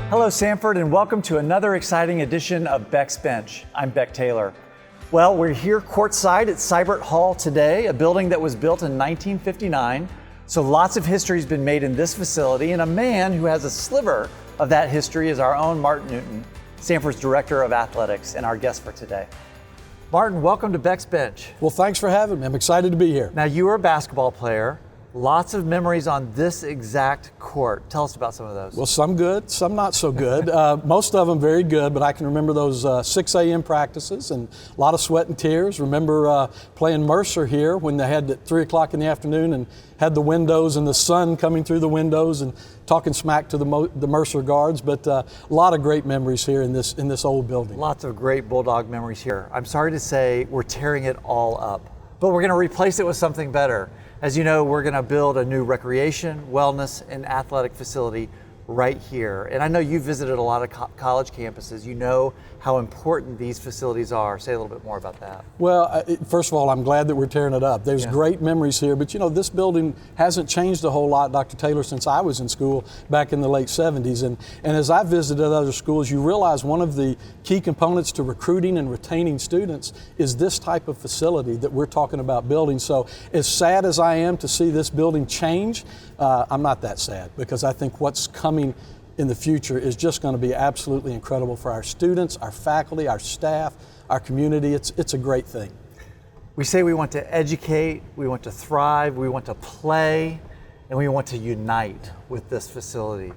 Hello, Samford, and welcome to another exciting edition of Beck's Bench. I'm Beck Taylor. Well, we're here courtside at Seibert Hall today, a building that was built in 1959. So lots of history has been made in this facility, and a man who has a sliver of that history is our own Martin Newton, Samford's Director of Athletics, and our guest for today. Martin, welcome to Beck's Bench. Well, thanks for having me. I'm excited to be here. Now, you were a basketball player. Lots of memories on this exact court. Tell us about some of those. Well, some good, some not so good. Most of them very good, but I can remember those 6 a.m. practices and a lot of sweat and tears. Remember playing Mercer here when they had at 3 o'clock in the afternoon and had the windows and the sun coming through the windows and talking smack to the Mercer guards. But a lot of great memories here in this old building. Lots of great Bulldog memories here. I'm sorry to say we're tearing it all up, but we're going to replace it with something better. As you know, we're going to build a new recreation, wellness, and athletic facility right here. And I know you visited a lot of college campuses. You know how important these facilities are. Say a little bit more about that. Well, first of all, I'm glad that we're tearing it up. There's great memories here, but you know, this building hasn't changed a whole lot, Dr. Taylor, since I was in school back in the late 70s. And as I visited other schools, you realize one of the key components to recruiting and retaining students is this type of facility that we're talking about building. So as sad as I am to see this building change, I'm not that sad, because I think what's coming in the future is just going to be absolutely incredible for our students, our faculty, our staff, our community. It's a great thing. We say we want to educate, we want to thrive, we want to play, and we want to unite with this facility.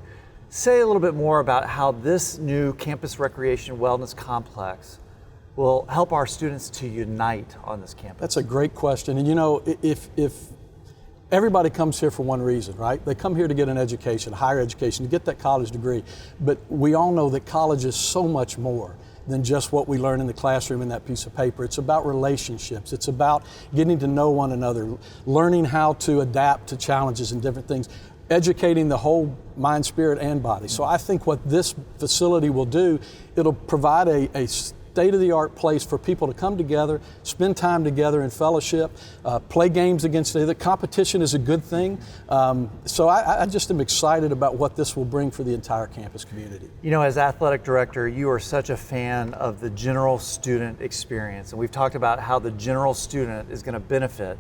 Say a little bit more about how this new campus recreation wellness complex will help our students to unite on this campus. That's a great question. And you know, if everybody comes here for one reason, right? They come here to get an education, higher education, to get that college degree. But we all know that college is so much more than just what we learn in the classroom in that piece of paper. It's about relationships. It's about getting to know one another, learning how to adapt to challenges and different things, educating the whole mind, spirit, and body. So I think what this facility will do, it'll provide a state-of-the-art place for people to come together, spend time together in fellowship, play games against each other. Competition is a good thing. So I just am excited about what this will bring for the entire campus community. You know, as athletic director, you are such a fan of the general student experience. And we've talked about how the general student is going to benefit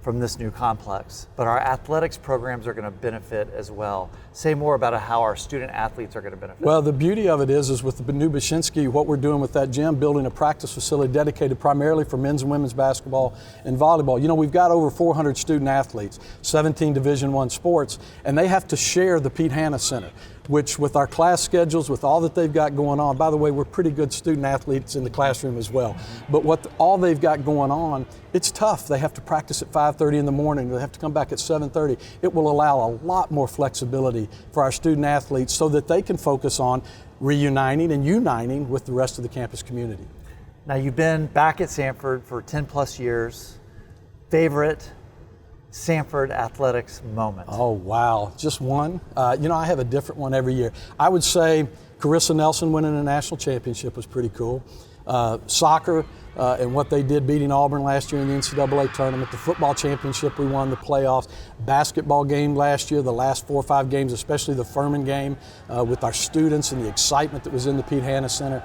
from this new complex, but our athletics programs are going to benefit as well. Say more about how our student athletes are going to benefit. Well, the beauty of it is with the new Bashinsky, what we're doing with that gym, building a practice facility dedicated primarily for men's and women's basketball and volleyball. You know, we've got over 400 student athletes, 17 Division I sports, and they have to share the Pete Hanna Center, which with our class schedules, with all that they've got going on, by the way, we're pretty good student athletes in the classroom as well, but all they've got going on, it's tough. They have to practice at 5:30 in the morning. They have to come back at 7:30. It will allow a lot more flexibility for our student athletes so that they can focus on reuniting and uniting with the rest of the campus community. Now, you've been back at Samford for 10 plus years. Favorite Samford athletics moment? Oh, wow. Just one? You know, I have a different one every year. I would say Carissa Nelson winning a national championship was pretty cool. Soccer and what they did beating Auburn last year in the NCAA tournament. The football championship we won, the playoffs. Basketball game last year, the last 4 or 5 games, especially the Furman game with our students and the excitement that was in the Pete Hanna Center.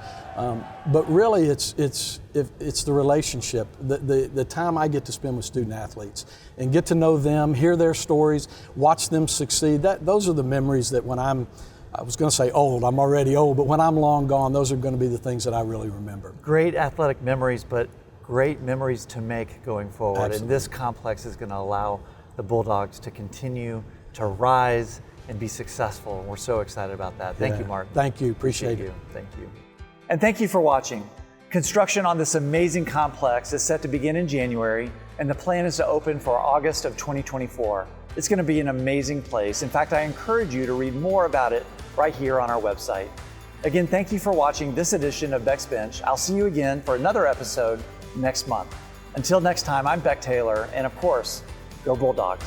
But really, it's the relationship, the time I get to spend with student athletes and get to know them, hear their stories, watch them succeed. Those are the memories that when I was going to say old, I'm already old, but when I'm long gone, those are going to be the things that I really remember. Great athletic memories, but great memories to make going forward. Absolutely. And this complex is going to allow the Bulldogs to continue to rise and be successful. And we're so excited about that. Thank you, Martin. Thank you. Appreciate it. Thank you. And thank you for watching. Construction on this amazing complex is set to begin in January, and the plan is to open for August of 2024. It's going to be an amazing place. In fact, I encourage you to read more about it right here on our website. Again, thank you for watching this edition of Beck's Bench. I'll see you again for another episode next month. Until next time, I'm Beck Taylor, and of course, go Bulldogs.